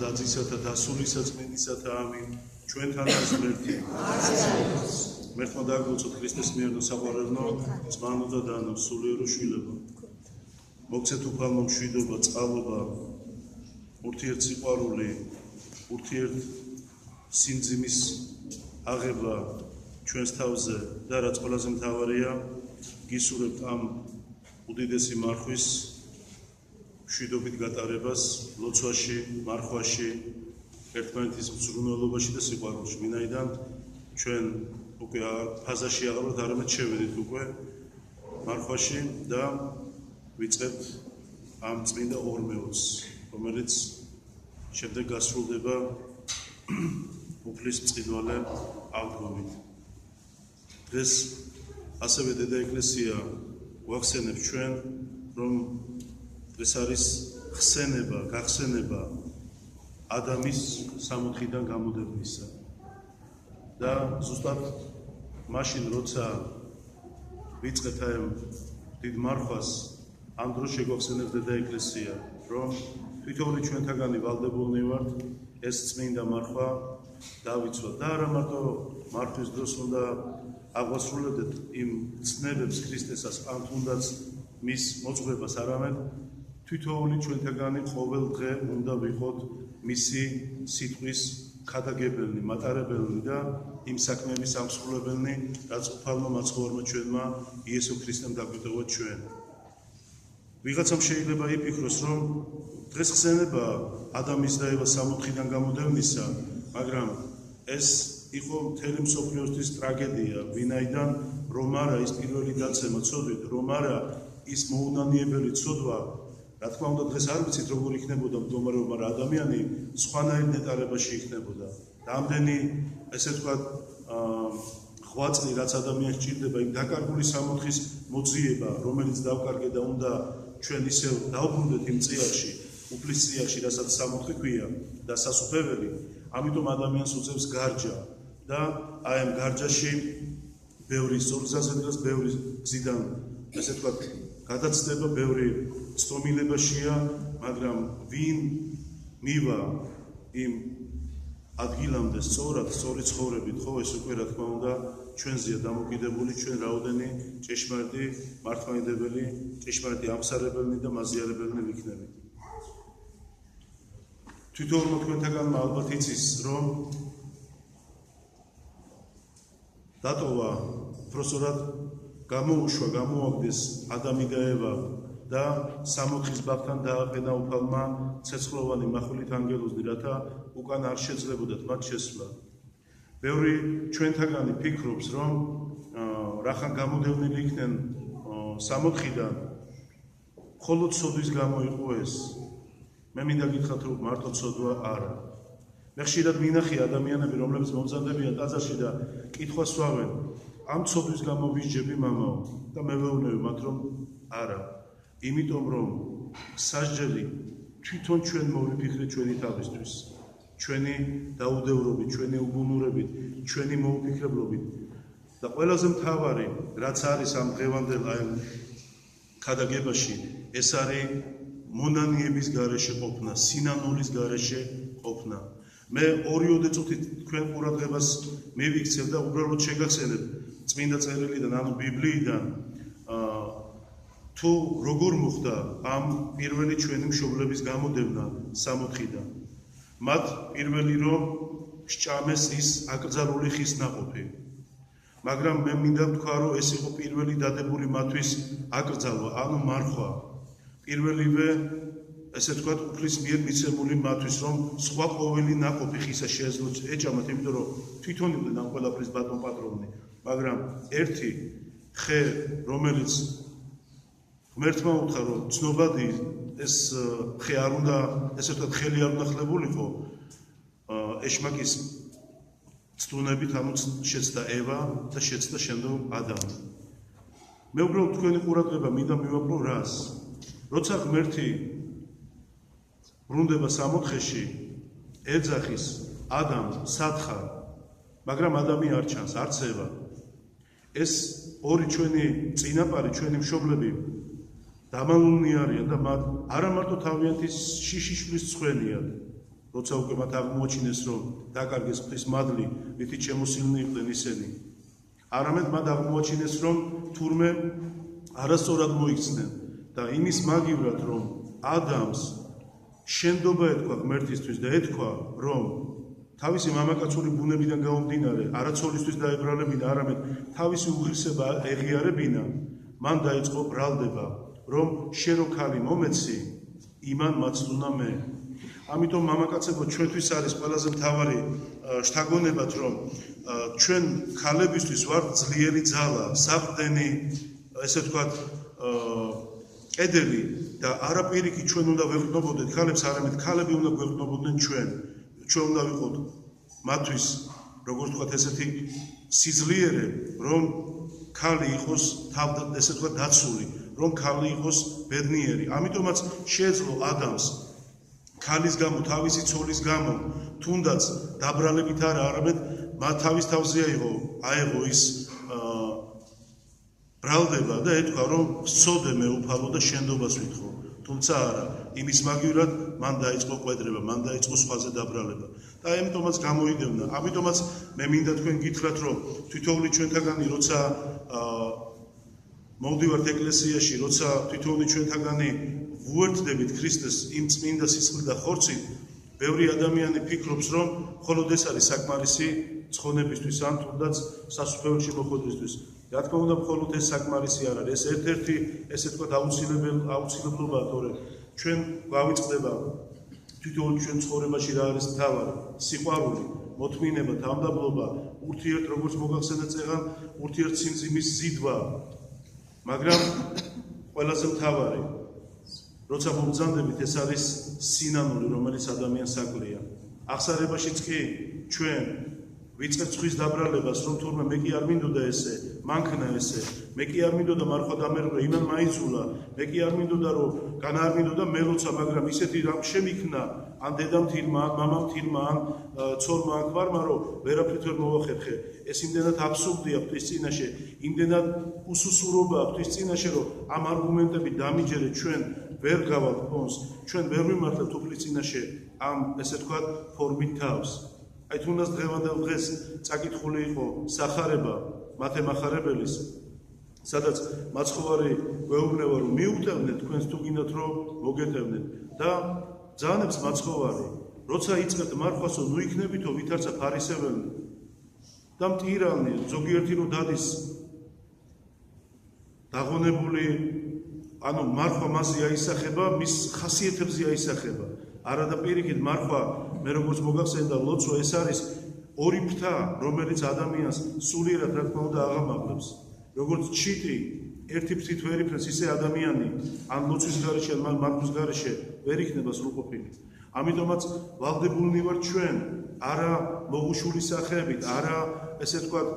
დაძისათა დასულისა წმინდისათა ამინ ჩვენთან არის ღმერთი ღმერთმა დაგვიუწოთ ქრისტეს მიერ და საყვარელო ძმანო და დანო სულიერო შვილებო მოგცეთ უფალმა მშვიდობა წყალობა ურთიერთ სიყვარული ურთიერთ სიმძიმის აღება ჩვენს თავზე და რაც ყველაზე მთავარია გისურვებთ ამ უდიდესი მარხვის მშვიდობით გატარებას ლოცვაში, მარხვაში, ერთმანეთის მზრუნველობაში და სიყვარულში. ვინაიდან ჩვენ უკვე ფაზაში აღარ ვართ, არამედ შევედით უკვე მარხვაში და ვიწყებთ ამ წმინდა ორმეოცს, რომელიც შემდეგ გასრულდება უფლის მწყინვალე აღდგომით. დღეს ასევე დედა ეკლესია გვახსენებს ჩვენ, რომ ეს არის ხსენება, გახსენება ადამის სამოთხიდან გამოდებისა. და ზუსტად მაშინ, როცა ვიწყეთ ამ დიდ მარხვას, ამ დროს შეგვახსენებს დედა ეკლესია, რომ თვითონი ჩვენთაგანი ვალდებულნი ვართ ეს წმინდა მარხვა დავიცვათ. და არა მარტო მარხვის დროს უნდა აღვასრულებდეთ იმ ცნებებს ქრისტესას, ან თუნდაც მის მოძღვებას, არამედ თვითონი ჩვენთაგანი ყოველ დღე უნდა ვიყოთ მისი სიტყვის ქადაგებელნი, მატარებელნი და იმ საქმეების ამსრულებელნი, რაც უფალმა მაცხოვარმა ჩვენმა იესო ქრისტემ დაგვიტოვა ჩვენ. ვიღაცამ შეიძლება იფიქროს, რომ დღეს ხსენება ადამის და ევას სამოთხიდან გამოდევნისა, მაგრამ ეს იყო მთელი მსოფლიოსთვის ტრაგედია, ვინაიდან რომ არა ის პირველი დაცემა ცოდვით, რომ არა ის მოუნანიებელი ცოდვა, რა თქმა უნდა დღეს არ ვიცით როგორ იქნებოდა მდგომარეობა, მაგრამ ადამიანი სხვანაირ ნეტარებაში იქნებოდა. რამდენი ესე ვთქვათ ღვაწლი რაც ადამიანს სჭირდება იმ დაკარგული სამოთხის მოძიება, რომელიც დავკარგე და უნდა ჩვენ ისევ დავბრუნდეთ იმ წიაღში, უფლის წიაღში, რასაც სამოთხე ქვია და სასუფეველი, ამიტომ ადამიანს უწევს გარჯა და აი ამ გარჯაში ბევრი სწორგზაზე დგას, ბევრი გზიდან ესე ვთქვათ გადაცდება, ბევრი ცდომილებაშია, მაგრამ ვინ მივა იმ ადგილამდე სწორად, სწორი ცხოვრებით, ხო ეს უკვე რა თქმა უნდა ჩვენზეა დამოკიდებული, ჩვენ რაოდენი ჭეშმარიტი მართლმადიდებელი, ჭეშმარიტი ამსარებელნი და მაზიარებელნი ვიქნებით. თვითონმა თქვენთაგანმა ალბათ იცის, რომ დატოვა უბრალოდ გამოუშვა, გამოაგდეს ადამი და ევა და სამოთხის ბაღთან დააყენა უფალმა ცეცხლოვანი მახვილით ანგელოზი, რათა უკან არ შეძლებოდათ მათ შესვლა. ბევრი ჩვენთაგანი ფიქრობს, რომ რახან გამოდევნილი იქნენ სამოთხიდან, მხოლოდ ცოდვის გამო იყო ეს. მე მინდა გითხრათ, რომ მარტო ცოდვა არა. მე ხშირად მინახი ადამიანები, რომლებიც მომზადებიან ტაძარში და კითხვას სვავენ, ამ ცოდვის გამო ვისჯები მამაო და მე ვეუბნები მათ, რომ არა. იმიტომ რომ სასჯელი თვითონ ჩვენ მოვიფიქრეთ ჩვენი თავისთვის, ჩვენი დაუდევრობით, ჩვენი უბუნურებით, ჩვენი მოუფიქრებლობით და ყველაზე მთავარი, რაც არის ამ დღევანდელ ქადაგებაში, ეს არის მონანიების გარეშე ყოფნა, სინანულის გარეშე ყოფნა. მე 2 წუთით თქვენ ყურადღებას მივიქცევ და უბრალოდ შეგახსენებ წმინდა წერილიდან, ანუ ბიბლიიდან, თუ როგორ მოხდა ამ პირველი ჩვენი მშობლების გამოდევნა სამოთხიდან. მათ პირველი რომ სჭამეს ის აკრძალული ხის ნაყოფი. მაგრამ მე მინდა ვთქვა, რომ ეს იყო პირველი დადებული მათთვის აკრძალვა, ანუ მარხვა. პირველივე ესე ვთქვათ, უფლის მიერ მიცემული მათთვის, რომ სხვა ყოველი ნაყოფი ხისა შეეძლოთ ეჭამათ, იმიტომ რომ თვითონ იყვნენ ამ ყველაფრის ბატონ პატრონი. მაგრამ ერთი ხე, რომელიც ღმერთმა უთხრა, რომ ცნობადი ეს ხე არ უნდა, ესე ვთქვათ, ხელი არ უნდა ხლებულიყო ეშმაკის ცდუნებით, ანუ შეცდა ევა და შეცდა შემდგომ ადამი. მე უბრალოდ თქვენი ყურადღება მინდა მივაპყრო რას? როცა ღმერთი ბრუნდება სამოთხეში, ეძახის ადამს, სათხარ, მაგრამ ადამი არ ჩანს, არც ევა. ეს ორი ჩვენი წინაპარი, ჩვენი მშობლები დამალულნი არიან და მათ არა მარტო თავიანთი შიშიშვლის ცხენიათ, როცა უკვე მათ აღმოაჩინეს, რომ დაკარგეს ღვთის მადლი, რითიც შემოსილნი იყვნენ ისინი. არამედ მათ აღმოაჩინეს, რომ თურმე არასწორად მოიქცნენ და იმის მაგივრად, რომ ადამს შენდობა ეთქვა ღმერთისთვის და ეთქვა, რომ თავისი მამაკაცური ბუნებიდან გამომდინარე არა ცოლისთვის დაებრალებინა, არამედ თავისი უღირსება ეღიარებინა, მან დაიწყო ბრალდება, რომ შენ რო ქალი მომეცი, იმან მაცდუნა მე. ამიტომ მამაკაცებო, ჩვენთვის არის ყველაზე მთავარი შთაგონებათ, რომ ჩვენ ქალებისთვის ვართ ძლიერი ძალა, საყრდენი, ესე ვთქვათ, კედელი და არა პირიქით ჩვენ უნდა ვეყრდნობოდეთ ქალებს, არამედ ქალები უნდა გვეყრდნობოდნენ ჩვენ. ჩვენ უნდა ვიყოთ მათთვის, როგორც ვთქვათ, ესეთი სიძლიერე, რომ ქალი იყოს ესე ვთქვათ დაცული, რომ ქალი იყოს ბედნიერი. ამიტომაც შეეძლო ადამიანს ქალის გამო, თავისი ცოლის გამო, თუნდაც დაბრალებით არა, არამედ თავის თავზე აეღო ის ბრალდება და ეთქვა, რომ ვსწოდე მე უფალო და შენდობას ვითხოვ. თუმცა არა, იმის მაგივრად მან დაიწყო ყვედრება, მან დაიწყო სხვაზე დაბრალება. და ამიტომაც გამოიდევნა. ამიტომაც მე მინდა თქვენ გითხრათ, რომ თითოეული ჩვენთაგანი, როცა მოვდივართ ეკლესიაში, როცა თითოეული ჩვენთაგანი ვუერთდებით ქრისტეს იმ წმინდა სისხლით და ხორცით, ბევრი ადამიანი ფიქრობს, რომ მხოლოდ ეს არის საკმარისი ცხონებისთვის, ან თუნდაც სასუფეველში მოხვედრისთვის. რა თქმა უნდა, მხოლოდ ეს საკმარისი არ არის. ეს ერთ-ერთი, ესე ვთქვათ, აუცილებლობაა, თორე ჩვენ გავიწყდება თითოეული ჩვენ ცხოვრებაში რა არის მთავარი? სიყვარული, მოთმინება, თამდაბლობა, ურთიერთ, როგორც მოგახსენეთ წეღან, ურთიერთსიმძიმის ზიდვა. მაგრამ ყველაზე მთავარი, როცა მომბრძანდებით, ეს არის სინანული, რომელიც ადამიანს აკლია. აღსარებაშიც კი ჩვენ ვიწყებთ ხვის დაბრალებას, რომ თურმე მე კი არ მინდოდა ესე, მანქნა ესე, მე კი არ მინდოდა მარხვა დამერღვა, იმან მაიძულა, მე კი არ მინდოდა, რომ განა არ მინდოდა მელოცა, მაგრამ ისეთი რამ შემიქნა, ან დედამ თილმა, ან მამამ თილმა, ან ცოლმა, ან ქმარმა, რომ ვერაფრით ვერ მოვახერხე. ეს იმდენად აბსურდია ღვთის წინაშე, იმდენად უსუსურობაა ღვთის წინაშე, რომ ამ არგუმენტებით დამიჯერეთ ჩვენ ვერ გავალთ ფონს, ჩვენ ვერ ვიმართებთ უფლის წინაშე ამ, ესე ვთქვათ, ფორმით თავს. აი თუნდაც დღევანდელ დღეს წაკითხული იყო სახარება მათე მახარებელის, სადაც მაცხოვარი გვეუბნება, რომ მიუღწევნეთ თქვენს თუ გინდათ, რომ მოგეტევნეთ და ძანებს მაცხოვარი, როცა იწყებთ მარხვასო, ნუ იქნებითო ვითარცა ფარისეველი და მტირალნი, ზოგიერთი რო დადის დაღონებული, ანუ მარხვა მასზე აისახება, მის ხასიათებზე აისახება. არა და პირიქით მარხვა, მე როგორც მოგახსენდა ლოცვა, ეს არის ორი ფრთა, რომელიც ადამიანს სულიერად რა თქმა უნდა აღამაღლებს. როგორც ჩიტი ერთი ფრთით ვერ იფრენს, ისე ადამიანი ან ლოცვის გარეშე, ან მარხვის გარეშე ვერ იქნება სრულყოფილი. ამიტომაც ვალდებულნი ვართ ჩვენ, არა მოგუშული სახეებით, არა ესე ვთქვათ,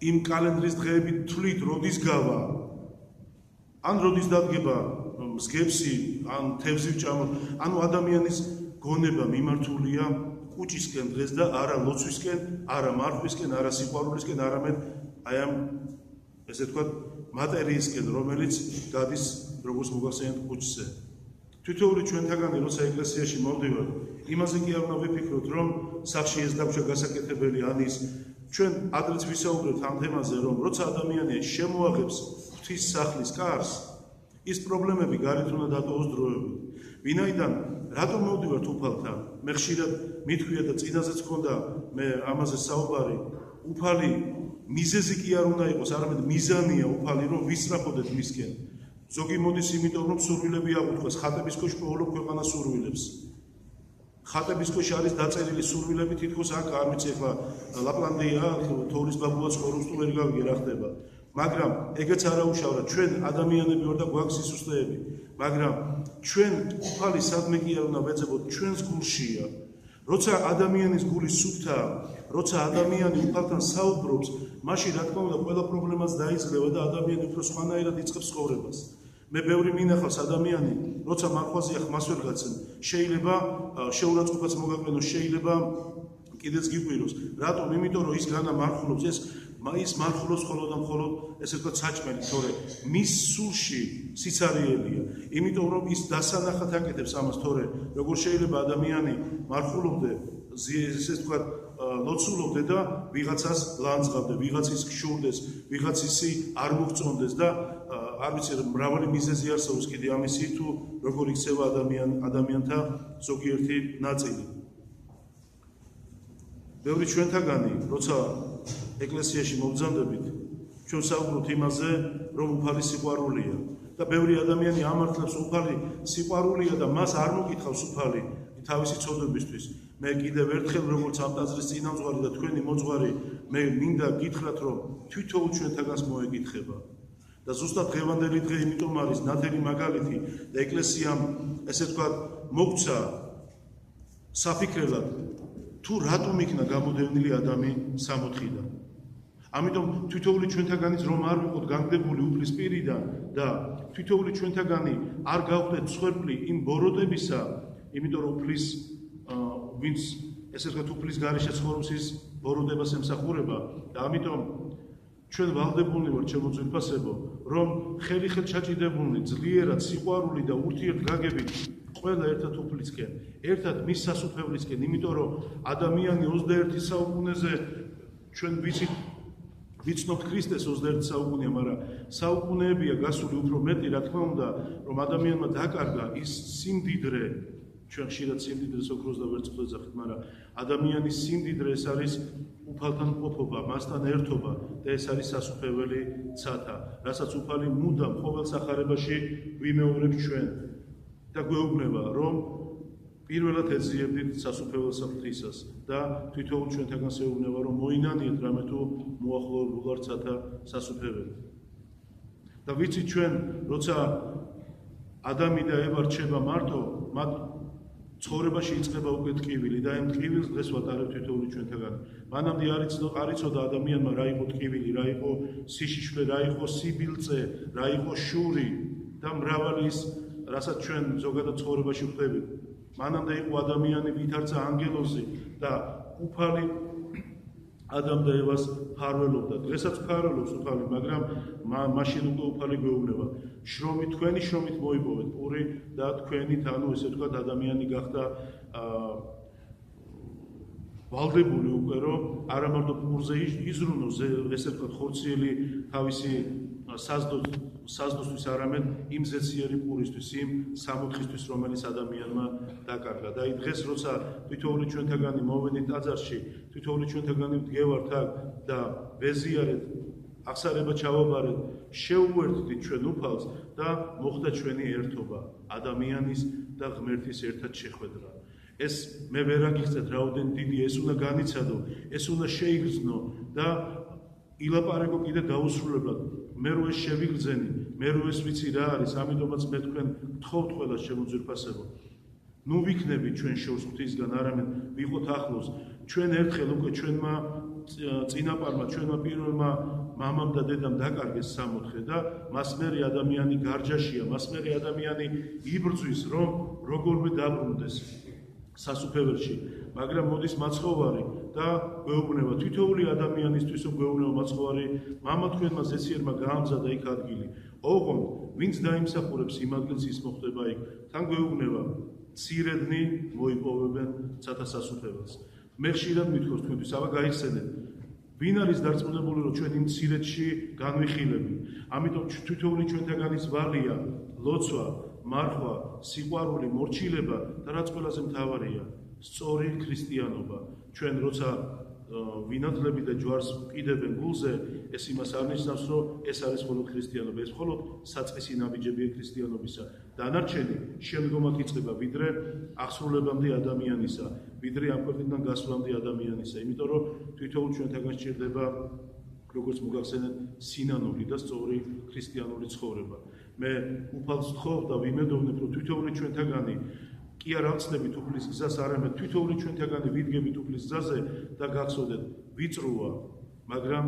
იმ კალენდრის დღეებით თვლით, როდის გავა, ან როდის დადგება მსგებსი, ან თევზი ვჭამოთ, ანუ ადამიანის გონება მიმართულია კუჭისკენ დღეს და არა ლოცვისკენ, არა მარხვისკენ, არა სიყვარულისკენ, არამედ აი ამ ესე ვთქვათ, მატერიისკენ, რომელიც გადის როგორც მოგახსენეთ კუჭზე. თითოეული ჩვენთაგანი, როცა ეკლესიაში მოვდივართ, იმაზე კი არ უნდა ვიფიქროთ, რომ სახში ეს დაგვრჩა გასაკეთებელი ან ის. ჩვენ ადრეც ვისაუბრებთ ამ თემაზე, რომ როცა ადამიანი შემოაღებს ღვთის სახლის კარს, ის პრობლემები გარეთ უნდა დატოვოს დროებით. ვინაიდან რატომ მოვდივართ უფალთან? მე ხშირად მithქვია და წინაზეც ქონდა მე ამაზე საუბარი, უფალი მიზეზი კი არ უნდა იყოს, არამედ მიზანია უფალი, რომ ვისწრაფოდეთ მისკენ. ზოგი მოდის იმიტომ, რომ სურვილები აღუთქვას, ხატების ქვეშ ყოველ ქვეყანა სურვილებს. ხატების ქვეშ არის დაწერილი სურვილები, თითქოს აქ არ ვიცი, ახლა ლაპლანდია, თოვლის ბაბუაც ხორუმს თუ ვერ გავიგე რა ხდება. მაგრამ ეგეც არაუშავდა, ჩვენ ადამიანები ვარ და გვაქვს სისუსტეები, მაგრამ ჩვენ უფალი სადმე კი არ უნდა ვეძებოთ, ჩვენს გულშია. როცა ადამიანის გული სუფთაა, როცა ადამიანი უფალთან საუბრობს, მაშინ რა თქმა უნდა ყველა პრობლემას დაიძლევა და ადამიანი უფრო სხვანაირად იწყებს ცხოვრებას. მე ბევრი მინახავს ადამიანი, როცა მარხვაზეა ხმას ვერ გაცემ, შეიძლება შეურაცხყოფაც მოგაყენოს, შეიძლება კიდეც გიყვიროს. რატომ? იმიტომ რომ ის განა მარხულობს, ეს ის მარხულობს მხოლოდ და მხოლოდ ესე ვთქვათ საჭმელი, თორე მის სულში სიცარიელია. იმიტომ რომ ის დასანახად აკეთებს ამას, თორე როგორ შეიძლება ადამიანი მარხულობდე, ესე ვთქვათ ლოცულობდე და ვიღაცას ლანძღავდე, ვიღაცის გშურდეს, ვიღაცისი არ მოგწონდეს და არ ვიცი მრავალი მიზეზი არსებობს კიდე ამისი თუ როგორ იქცევა ადამიანთა ზოგიერთი ნაწილი. ბევრი ჩვენთაგანი, როცა ეკლესიაში მობრძანდებით, ჩვენ საუბრობთ იმაზე, რომ უფალი სიყვარულია და ბევრი ადამიანი ამართლებს უფალი სიყვარულია და მას არ მოკითხავს უფალი თავისი ცოდვებისთვის. მე კიდევ ერთხელ როგორც ამ ტაძრის წინამძღვარი და თქვენი მოძღვარი, მე მინდა გითხრათ, რომ თვითონ ჩვენთაგანს მოეკითხება. და ზუსტად დღევანდელი დღე იმიტომ არის ნათელი მაგალითი და ეკლესიამ ესე ვთქვათ მოგცა საფიქრებლად თუ რატომ იქნა გამოდევნილი ადამი 60-დან. ამიტომ თითოეული ჩვენთაგანიც რომ არ ვიყოთ განგდებული უფლის პირიდან და თითოეული ჩვენთაგანი არ გავხდეთ მსხვერპლი იმ ბოროტებისა, იმიტომ რომ უფლის ვინც ესე ვთქვათ უფლის გარეშე ცხოვრობს ის ბოროტებას ემსახურება და ამიტომ ჩვენ ვალდებულნი ვართ ჩემო ძვირფასებო, რომ ხელი-ხელ ჩაჭიდებულნი ძლიერად სიყვარული და ურთიერთგაგებით ყველა ერთად უფლისკენ, ერთად მის სასუფევლისკენ, იმიტომ რომ ადამიანი 21 საუკუნეზე ჩვენ ვიცნობთ ქრისტეს 21 საუკუნეა, მაგრამ საუკუნეებია გასული უფრო მეტი, რა თქმა უნდა, რომ ადამიანმა დაკარგა ის სიმდიდრე, ჩვენ ხშირად სიმდიდრეს ოქროს და ვერცხლს ვეძახით, მაგრამ ადამიანის სიმდიდრე ეს არის უფალთან ყოფობა, მასთან ერთობა და ეს არის სასუფეველი ცათა, რასაც უფალი მუდამ ყოველ სახარებაში ვიმეორებ ჩვენ და გვეუბნება, რომ პირველად ეძიებდით სასუფეველს ღვთისას და თვითონ ჩვენთაგანს ეუბნება, რომ მოინანიეთ რამე თუ მოახლოებულ არ ცათა სასუფეველი. და ვიცით ჩვენ, როცა ადამი და ევა რჩება მარტო, მათ ცხოვრებაში იწყება უკვე ტკივილი და ამ ტკივილს დღეს ვატარებთ თითოეული ჩვენთაგანი. მანამდე არ იცოდა ადამიანმა რა იყო ტკივილი, რა იყო სიშიშვლე, რა იყო სიბილწე, რა იყო შური და მრავალი ის, რასაც ჩვენ ზოგადად ცხოვრებაში ვხვდებით. მანამდე იყო ადამიანი ვითარცა ანგელოზი და უფალი ადამ და ევას ფარველობდა. დღესაც ფარველობს უფალი, მაგრამ მაშინ უკვე უფალი გვეუბნება, თქვენი შრომით მოიპოვეთ პური და თქვენით, ანუ ესე ვთქვათ, ადამიანი გახდა ვალდებული უკვე, რომ არა მარტო პურზე იზრუნოს, ესე ვთქვათ, ხორციელი თავისი საზდოსთვის, არამედ იმ ზეციერი პურისთვის, იმ სამოთხისთვის, რომელიც ადამიანმა დაკარგა. და დღეს როცა თითოეული ჩვენთაგანი მოვედით ტაძარში, თითოეული ჩვენთაგანი ვდგევართ აქ და ვეზიარეთ, აღსარება ჩავაბარეთ, შეუერთდით ჩვენ უფალს და მოხდა ჩვენი ერთობა, ადამიანის და ღმერთის ერთად შეხვედრა. ეს მე ვერ აგიხსნათ რაოდენ დიდი, ეს უნდა განიცადო, ეს უნდა შეიგრძნო და ილაპარაკო კიდე დაუსრულებლად. მე რო ეს შევიგრძენი, მე რო ეს ვიცი რა არის, ამიტომაც მე თქვენ გთხოვთ ყველას ჩემო ძვირფასებო. ნუ ვიქნებით ჩვენ შორს ღვთისგან, არამედ ვიყოთ ახლოს. ჩვენ ერთხელ უკვე ჩვენმა წინაპარმა, ჩვენმა პირველმა მამამ და დედამ დაკარგეს 60 და მას მერე ადამიანი გარჯაშია, მას მერე ადამიანი იბრძვის, რომ როგორმე დაბრუნდეს სასუფეველში, მაგრამ მოდის მაცხოვარი და გვეუბნება თითოეული ადამიანისთვის, გვეუბნება მაცხოვარი, მამა თქვენმა ზეციერმა გაამზადა იქ ადგილი. ოღონდ ვინც დაიმსახურებს იმ ადგილს, ის მოხდება იქ. თან გვეუბნება მცირედნი მოიპოვებენ ცათა სასუფეველს. მე ხშირად მithქოს თქვენთვის, აბა გაიხსენეთ, ვინ არის დარწმუნებული, რომ ჩვენ იმ მცირედში განვიხილები. ამიტომ თითოეული ჩვენთაგანის ვალია, ლოცვა, მარხვა, სიყვარული, მორჩილება და რაც ყველაზე მთავარია, სწორი ქრისტიანობა. ჩვენ როცა ვინათლები და ჯვარს ვყიდებენ გულზე, ეს იმას არ ნიშნავს, რომ ეს არის მხოლოდ ქრისტიანობა, ეს მხოლოდ საწყისი ნაბიჯებია ქრისტიანობისა. დანარჩენი შემდგომად იწყება, ვიდრე აღსრულებამდე ადამიანისა, ვიდრე ამ ქვეყნიდან გასვლამდე ადამიანისა, იმიტომ რომ თითოეულ ჩვენთაგან სჭირდება, როგორც მოგახსენეთ, სინანული და სწორი ქრისტიანული ცხოვრება. მე უფალს ვთხოვ და ვიმედოვნებ, რომ თითოეული ჩვენთაგანი კი არ ავწნებით უფლის გზას, არამედ თითოეული ჩვენთაგანი ვიდგებით უფლის გზაზე და გახსოვდეთ, ვიწრუა, მაგრამ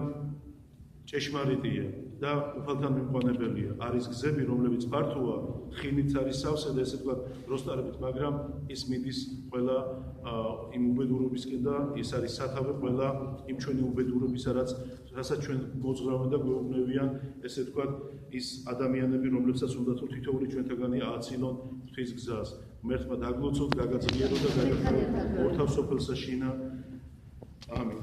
ჭეშმარიტია და უფალთან მიმყვანებელია. არის გზები, რომლებიც ფართოა, ხინით არის სავსე და ესე ვთქვათ, როსტარებით, მაგრამ ის მიდის ყველა იმ უბედურობისკენ და ეს არის სათავე ყველა იმ ჩვენი უბედურობისა, რაც რასაც ჩვენ მოძღრავენ და გვეუბნებიან, ესე ვთქვათ, ის ადამიანები, რომლებსაც უნდა თუ თითოეული ჩვენთაგანი ააცილონ ღვთის გზას. ღმერთმა დაგლოცოთ, გაგაძლიეროთ და გაგახაროთ ორთავ სოფელსა შინა. ამინ.